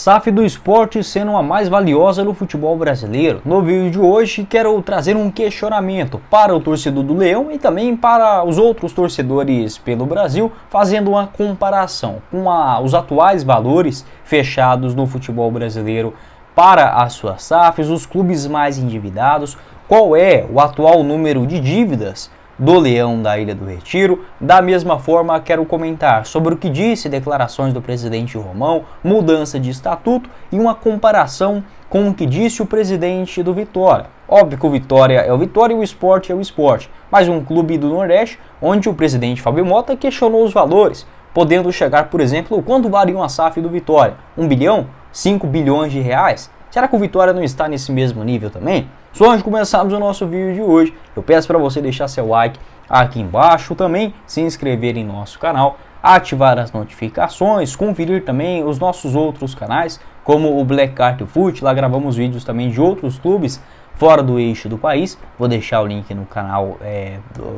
SAF do Sport sendo a mais valiosa no futebol brasileiro. No vídeo de hoje quero trazer um questionamento para o torcedor do Leão e também para os outros torcedores pelo Brasil, fazendo uma comparação com os atuais valores fechados no futebol brasileiro para as suas SAFs, os clubes mais endividados, qual é o atual número de dívidas do Leão da Ilha do Retiro. Da mesma forma, quero comentar sobre o que disse declarações do presidente Romão, mudança de estatuto e uma comparação com o que disse o presidente do Vitória. Óbvio que o Vitória é o Vitória e o Sport é o Sport, mas um clube do Nordeste onde o presidente Fábio Mota questionou os valores, podendo chegar, por exemplo, quanto varia uma SAF do Vitória? 1 bilhão? 5 bilhões de reais? Será que o Vitória não está nesse mesmo nível também? Só antes de começarmos o nosso vídeo de hoje, eu peço para você deixar seu like aqui embaixo, também se inscrever em nosso canal, ativar as notificações, conferir também os nossos outros canais, como o Black Card Foot. Lá gravamos vídeos também de outros clubes fora do eixo do país. Vou deixar o link no canal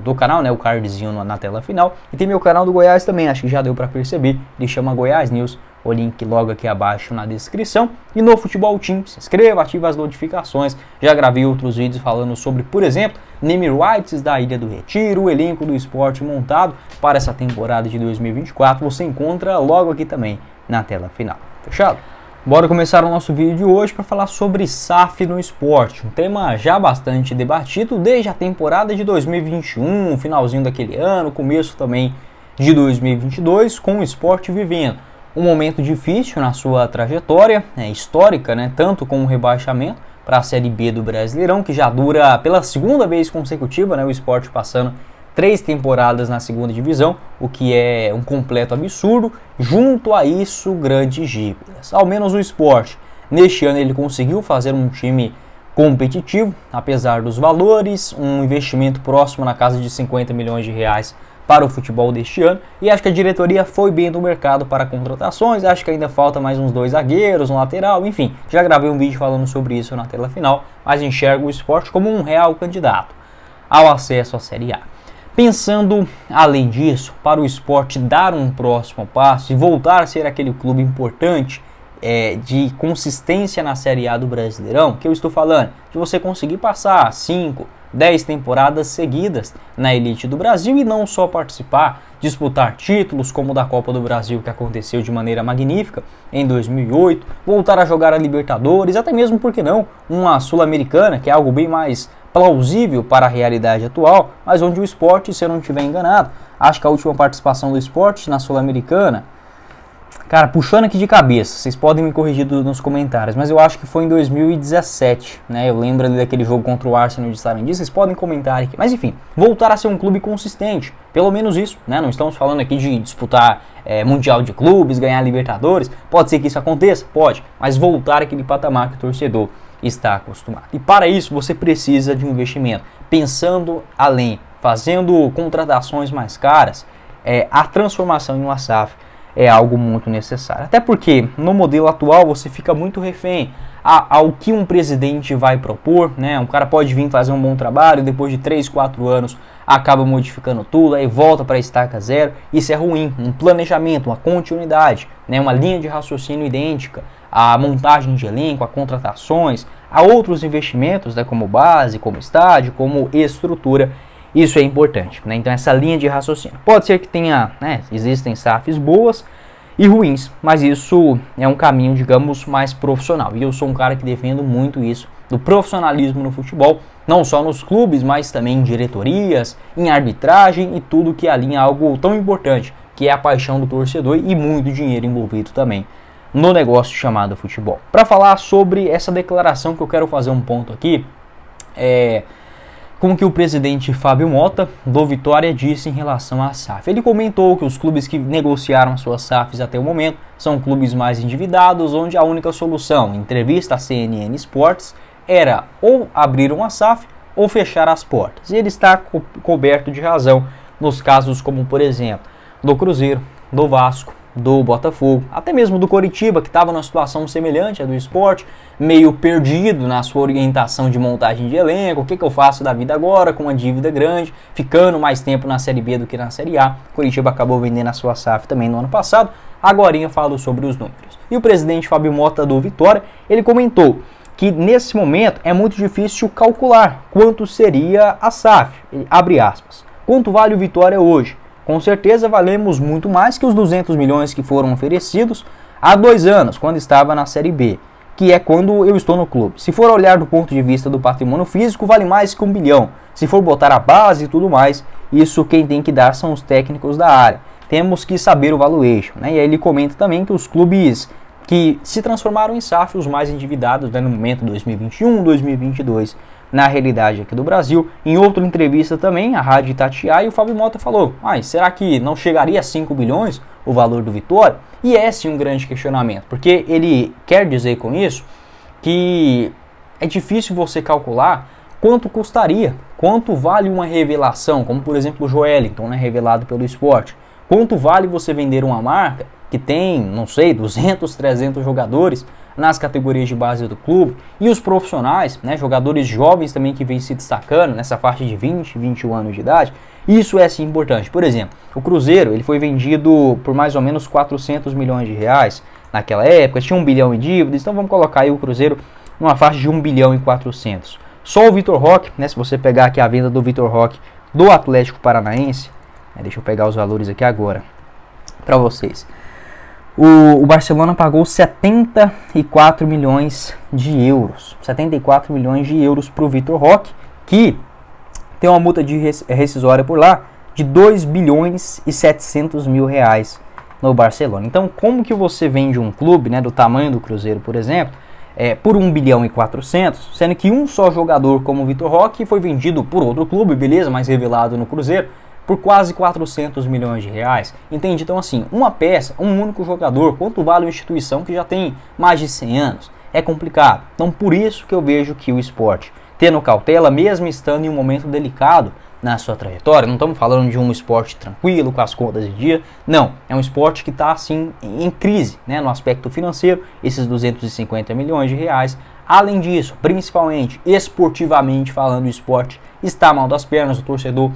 do canal, né, o cardzinho na tela final. E tem meu canal do Goiás também, acho que já deu para perceber, ele chama Goiás News. O link logo aqui abaixo na descrição. E no Futebol Team, se inscreva, ative as notificações. Já gravei outros vídeos falando sobre, por exemplo, name rights da Ilha do Retiro, o elenco do esporte montado para essa temporada de 2024. Você encontra logo aqui também na tela final. Fechado? Bora começar o nosso vídeo de hoje para falar sobre SAF no esporte. Um tema já bastante debatido desde a temporada de 2021, finalzinho daquele ano, começo também de 2022, com o esporte vivendo um momento difícil na sua trajetória histórica, né, tanto com o rebaixamento para a Série B do Brasileirão, que já dura pela segunda vez consecutiva, né, o Sport passando 3 temporadas na segunda divisão, o que é um completo absurdo. Junto a isso, grandes dívidas. Ao menos o Sport, neste ano, ele conseguiu fazer um time competitivo, apesar dos valores, um investimento próximo na casa de 50 milhões de reais para o futebol deste ano, e acho que a diretoria foi bem no mercado para contratações. Acho que ainda falta mais uns 2 zagueiros, um lateral, enfim, já gravei um vídeo falando sobre isso na tela final, mas enxergo o Sport como um real candidato ao acesso à Série A. Pensando além disso, para o Sport dar um próximo passo e voltar a ser aquele clube importante de consistência na Série A do Brasileirão, que eu estou falando, de você conseguir passar 5, 10 temporadas seguidas na elite do Brasil e não só participar, disputar títulos como o da Copa do Brasil, que aconteceu de maneira magnífica em 2008, voltar a jogar a Libertadores, até mesmo, por que não, uma Sul-Americana, que é algo bem mais plausível para a realidade atual, mas onde o Sport, se eu não estiver enganado, acho que a última participação do Sport na Sul-Americana, cara, puxando aqui de cabeça, vocês podem me corrigir nos comentários, mas eu acho que foi em 2017, né? Eu lembro ali daquele jogo contra o Arsenal de Sarandi, vocês podem comentar aqui. Mas enfim, voltar a ser um clube consistente, pelo menos isso, né? Não estamos falando aqui de disputar Mundial de Clubes, ganhar Libertadores, pode ser que isso aconteça? Pode, mas voltar àquele patamar que o torcedor está acostumado. E para isso você precisa de um investimento, pensando além, fazendo contratações mais caras, a transformação em uma SAF é algo muito necessário. Até porque no modelo atual você fica muito refém ao que um presidente vai propor, né? Um cara pode vir fazer um bom trabalho, depois de 3, 4 anos acaba modificando tudo, aí volta para a estaca zero. Isso é ruim. Um planejamento, uma continuidade, né? Uma linha de raciocínio idêntica, a montagem de elenco, a contratações, a outros investimentos, né? Como base, como estádio, como estrutura. Isso é importante, né? Então essa linha de raciocínio. Pode ser que tenha, né, existem SAFs boas e ruins, mas isso é um caminho, digamos, mais profissional. E eu sou um cara que defendo muito isso, do profissionalismo no futebol, não só nos clubes, mas também em diretorias, em arbitragem e tudo que alinha algo tão importante, que é a paixão do torcedor e muito dinheiro envolvido também no negócio chamado futebol. Para falar sobre essa declaração que eu quero fazer um ponto aqui, com que o presidente Fábio Mota, do Vitória, disse em relação à SAF. Ele comentou que os clubes que negociaram suas SAFs até o momento são clubes mais endividados, onde a única solução, em entrevista à CNN Sports, era ou abrir uma SAF ou fechar as portas. E ele está coberto de razão nos casos como, por exemplo, do Cruzeiro, do Vasco, do Botafogo, até mesmo do Coritiba, que estava numa situação semelhante à do Sport, meio perdido na sua orientação de montagem de elenco. O que eu faço da vida agora com uma dívida grande, ficando mais tempo na Série B do que na Série A. Coritiba acabou vendendo a sua SAF também no ano passado, Agorinha falo sobre os números. E o presidente Fábio Mota do Vitória, ele comentou que nesse momento é muito difícil calcular quanto seria a SAF, abre aspas. Quanto vale o Vitória hoje? Com certeza valemos muito mais que os 200 milhões que foram oferecidos há 2 anos, quando estava na Série B, que é quando eu estou no clube. Se for olhar do ponto de vista do patrimônio físico, vale mais que 1 bilhão. Se for botar a base e tudo mais, isso quem tem que dar são os técnicos da área. Temos que saber o valuation, né? E aí ele comenta também que os clubes que se transformaram em SAF, os mais endividados, né, no momento 2021, 2022, na realidade aqui do Brasil. Em outra entrevista também, a Rádio Itatiaia, o Fábio Mota falou, será que não chegaria a 5 bilhões o valor do Vitória? E é sim um grande questionamento, porque ele quer dizer com isso que é difícil você calcular quanto custaria, quanto vale uma revelação, como por exemplo o Joelinton, né, revelado pelo Sport. Quanto vale você vender uma marca que tem, não sei, 200, 300 jogadores nas categorias de base do clube, e os profissionais, né, jogadores jovens também que vêm se destacando nessa faixa de 20, 21 anos de idade. Isso é sim importante. Por exemplo, o Cruzeiro ele foi vendido por mais ou menos 400 milhões de reais naquela época, tinha 1 bilhão em dívidas, então vamos colocar aí o Cruzeiro numa faixa de 1 bilhão e 400. Só o Vitor Roque, né, se você pegar aqui a venda do Vitor Roque do Atlético Paranaense, deixa eu pegar os valores aqui agora para vocês. O Barcelona pagou 74 milhões de euros. 74 milhões de euros para o Vitor Roque, que tem uma multa de rescisória por lá de 2 bilhões e 700 mil reais no Barcelona. Então, como que você vende um clube, né, do tamanho do Cruzeiro, por exemplo, por 1 bilhão e 400, sendo que um só jogador como o Vitor Roque foi vendido por outro clube, beleza, mas revelado no Cruzeiro, por quase 400 milhões de reais, entende? Então assim, uma peça, um único jogador, quanto vale uma instituição que já tem mais de 100 anos? É complicado. Então por isso que eu vejo que o Sport, tendo cautela, mesmo estando em um momento delicado na sua trajetória, não estamos falando de um esporte tranquilo, com as contas de dia, não, é um esporte que está assim em crise, né, no aspecto financeiro, esses 250 milhões de reais. Além disso, principalmente esportivamente falando, o esporte está mal das pernas, o torcedor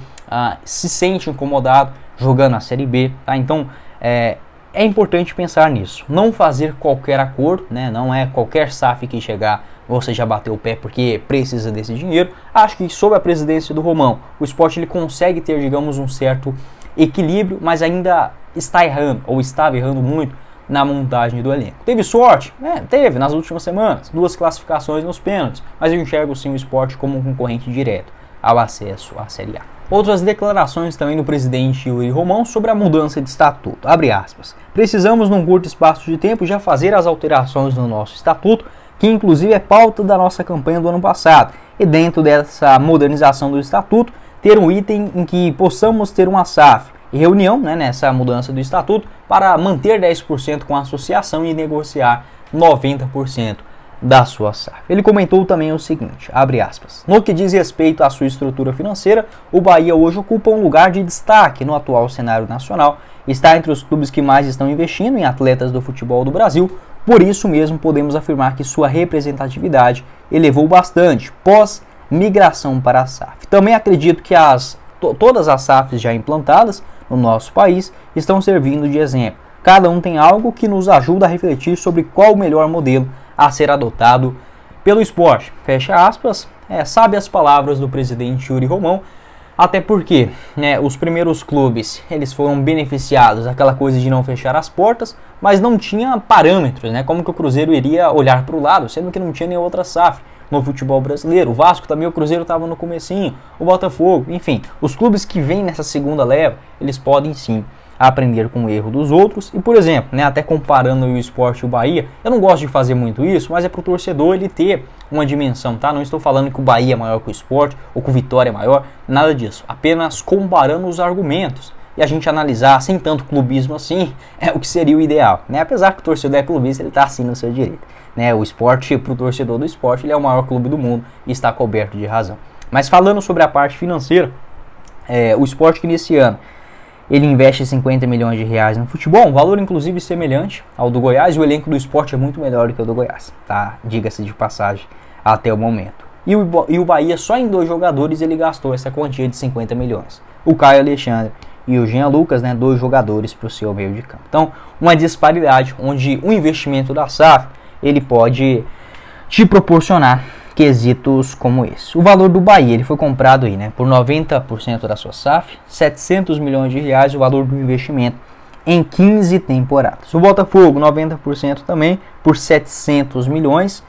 se sente incomodado jogando a Série B, tá? Então é importante pensar nisso, não fazer qualquer acordo, né? Não é qualquer SAF que chegar você já bateu o pé porque precisa desse dinheiro. Acho que sob a presidência do Romão, o Sport ele consegue ter, digamos, um certo equilíbrio, mas ainda está errando, ou estava errando muito na montagem do elenco. Teve sorte? Teve nas últimas semanas, 2 classificações nos pênaltis, mas eu enxergo sim o Sport como um concorrente direto ao acesso à Série A. Outras declarações também do presidente Yuri Romão sobre a mudança de estatuto. Abre aspas. Precisamos, num curto espaço de tempo, já fazer as alterações no nosso estatuto, que inclusive é pauta da nossa campanha do ano passado. E dentro dessa modernização do estatuto, ter um item em que possamos ter uma SAF e reunião, né, nessa mudança do estatuto, para manter 10% com a associação e negociar 90% da sua SAF. Ele comentou também o seguinte, abre aspas, no que diz respeito à sua estrutura financeira, o Bahia hoje ocupa um lugar de destaque no atual cenário nacional, está entre os clubes que mais estão investindo em atletas do futebol do Brasil, por isso mesmo podemos afirmar que sua representatividade elevou bastante pós migração para a SAF. Também acredito que todas as SAFs já implantadas no nosso país estão servindo de exemplo. Cada um tem algo que nos ajuda a refletir sobre qual o melhor modelo a ser adotado pelo esporte. Fecha aspas, sabe as palavras do presidente Yuri Romão, até porque os primeiros clubes eles foram beneficiados, aquela coisa de não fechar as portas, mas não tinha parâmetros, como que o Cruzeiro iria olhar para o lado, sendo que não tinha nem outra SAF no futebol brasileiro. O Vasco também, o Cruzeiro estava no comecinho, o Botafogo, enfim, os clubes que vêm nessa segunda leva, eles podem sim aprender com o erro dos outros. E por exemplo, até comparando o Sport e o Bahia, eu não gosto de fazer muito isso, mas é para o torcedor ele ter uma dimensão, tá? Não estou falando que o Bahia é maior que o Sport ou que o Vitória é maior, nada disso, apenas comparando os argumentos e a gente analisar sem tanto clubismo assim o que seria o ideal, apesar que o torcedor é clubista, ele está assim no seu direito, o Sport, para o torcedor do Sport, ele é o maior clube do mundo e está coberto de razão. Mas falando sobre a parte financeira, o Sport que nesse ano ele investe 50 milhões de reais no futebol, um valor inclusive semelhante ao do Goiás, e o elenco do Sport é muito melhor do que o do Goiás, tá? Diga-se de passagem até o momento. E o Bahia, só em 2 jogadores, ele gastou essa quantia de 50 milhões. O Caio Alexandre e o Jean Lucas, né, 2 jogadores para o seu meio de campo. Então, uma disparidade onde o investimento da SAF ele pode te proporcionar quesitos como esse. O valor do Bahia, ele foi comprado aí, né, por 90% da sua SAF, 700 milhões de reais o valor do investimento em 15 temporadas. O Botafogo, 90% também, por 700 milhões.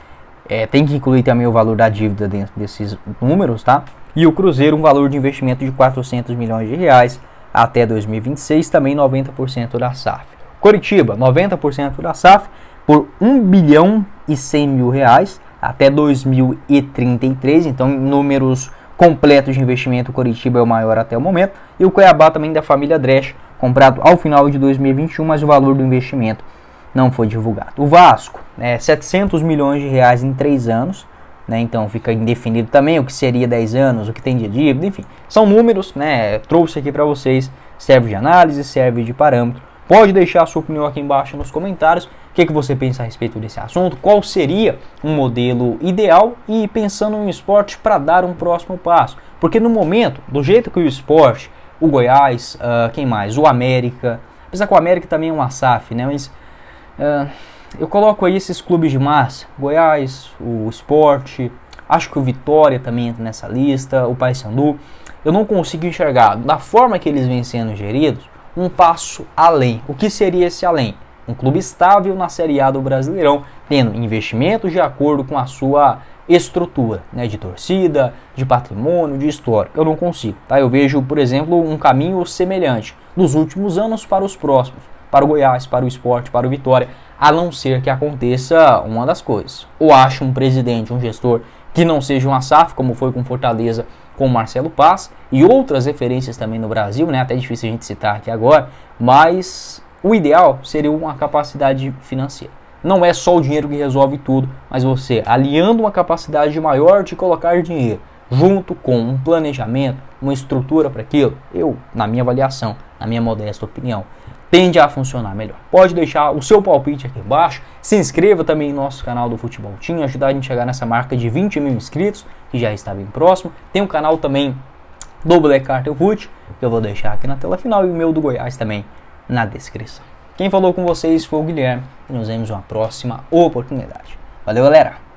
Tem que incluir também o valor da dívida dentro desses números, tá? E o Cruzeiro, um valor de investimento de 400 milhões de reais até 2026, também 90% da SAF. Coritiba, 90% da SAF, por 1 bilhão e 100 mil reais até 2033, então em números completos de investimento, o Coritiba é o maior até o momento, e o Cuiabá também da família Dresch, comprado ao final de 2021, mas o valor do investimento não foi divulgado. O Vasco, 700 milhões de reais em 3 anos, né, então fica indefinido também o que seria 10 anos, o que tem de dívida, enfim, são números, né, trouxe aqui para vocês, serve de análise, serve de parâmetro. Pode deixar a sua opinião aqui embaixo nos comentários, o que você pensa a respeito desse assunto, qual seria um modelo ideal e pensando no esporte para dar um próximo passo. Porque no momento, do jeito que o esporte, o Goiás, quem mais? O América, apesar que o América também é uma SAF, né? Mas eu coloco aí esses clubes de massa, Goiás, o Sport, acho que o Vitória também entra nessa lista, o Paysandu. Eu não consigo enxergar, da forma que eles vêm sendo geridos, um passo além. O que seria esse além? Um clube estável na Série A do Brasileirão, tendo investimentos de acordo com a sua estrutura, né, de torcida, de patrimônio, de história. Eu não consigo, tá? Eu vejo, por exemplo, um caminho semelhante dos últimos anos para os próximos, para o Goiás, para o Sport, para o Vitória, a não ser que aconteça uma das coisas. Ou acho um presidente, um gestor que não seja uma SAF, como foi com Fortaleza, com o Marcelo Paz, e outras referências também no Brasil, né? Até difícil a gente citar aqui agora, mas o ideal seria uma capacidade financeira. Não é só o dinheiro que resolve tudo, mas você aliando uma capacidade maior de colocar dinheiro, junto com um planejamento, uma estrutura para aquilo, na minha avaliação, na minha modesta opinião, tende a funcionar melhor. Pode deixar o seu palpite aqui embaixo, se inscreva também no nosso canal do Futebol Team, ajudar a gente a chegar nessa marca de 20 mil inscritos, que já está bem próximo. Tem um canal também do Black Cartel Foot, que eu vou deixar aqui na tela final, e o meu do Goiás também na descrição. Quem falou com vocês foi o Guilherme, e nos vemos em uma próxima oportunidade. Valeu, galera!